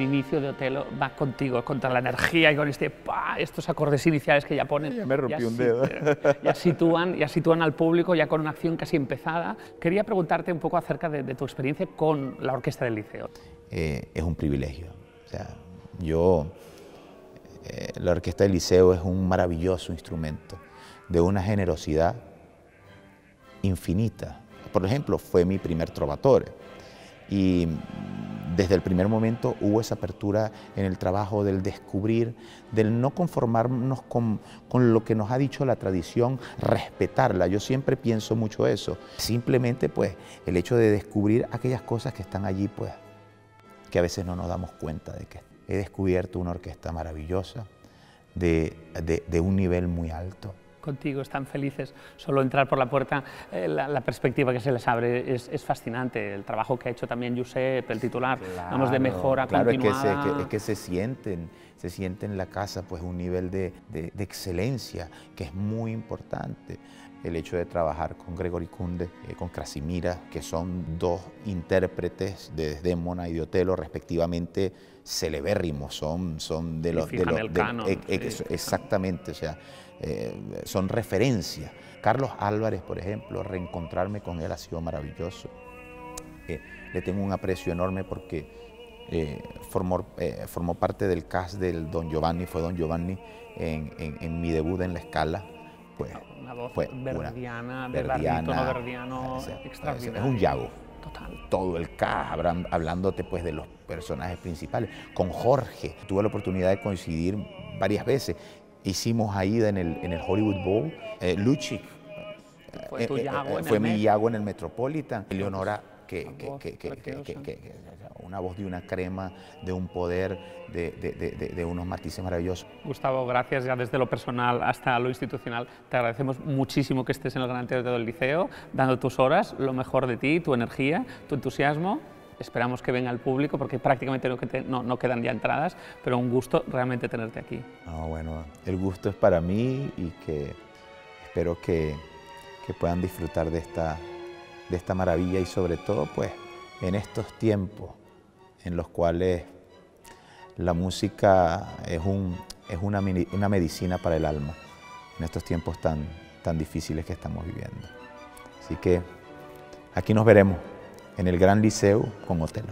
el inicio de Otelo va contigo, contra la energía y con estos acordes iniciales que ya ponen. Ya me rompí un dedo. Ya sitúan al público ya con una acción casi empezada. Quería preguntarte un poco acerca de tu experiencia con la Orquesta del Liceo. Es un privilegio. O sea, la Orquesta del Liceo es un maravilloso instrumento de una generosidad infinita. Por ejemplo, fue mi primer trovatore y desde el primer momento hubo esa apertura en el trabajo del descubrir, del no conformarnos con lo que nos ha dicho la tradición, respetarla. Yo siempre pienso mucho eso. Simplemente pues el hecho de descubrir aquellas cosas que están allí pues que a veces no nos damos cuenta de que he descubierto una orquesta maravillosa de un nivel muy alto. Contigo están felices, solo entrar por la puerta, la perspectiva que se les abre es fascinante, el trabajo que ha hecho también Josep, el titular, claro, vamos, de mejora continuada. Es que se siente en la casa pues un nivel de excelencia que es muy importante. El hecho de trabajar con Gregory Kunde, con Krasimira, que son dos intérpretes de Desdémona y de Otelo, respectivamente celebérrimos, son de los... Exactamente, o sea, son referencias. Carlos Álvarez, por ejemplo, reencontrarme con él ha sido maravilloso. Le tengo un aprecio enorme porque formó parte del cast del Don Giovanni, fue Don Giovanni en mi debut en La Scala. Pues, una voz verdiana, de barítono verdiano extraordinario. Es un Yago. Total. Todo el cast, hablándote pues de los personajes principales. Con Jorge tuve la oportunidad de coincidir varias veces. Hicimos Aida en el Hollywood Bowl. Luchik fue mi Yago en el Metropolitan. Eleonora, una voz de una crema, de un poder, de unos matices maravillosos. Gustavo, gracias ya desde lo personal hasta lo institucional. Te agradecemos muchísimo que estés en el Gran Teatro del Liceo, dando tus horas, lo mejor de ti, tu energía, tu entusiasmo. Esperamos que venga el público porque prácticamente no quedan ya entradas, pero un gusto realmente tenerte aquí. Bueno, el gusto es para mí y que espero que puedan disfrutar de esta maravilla y sobre todo pues en estos tiempos en los cuales la música es una medicina para el alma, en estos tiempos tan difíciles que estamos viviendo. Así que aquí nos veremos en el Gran Liceo con Otelo.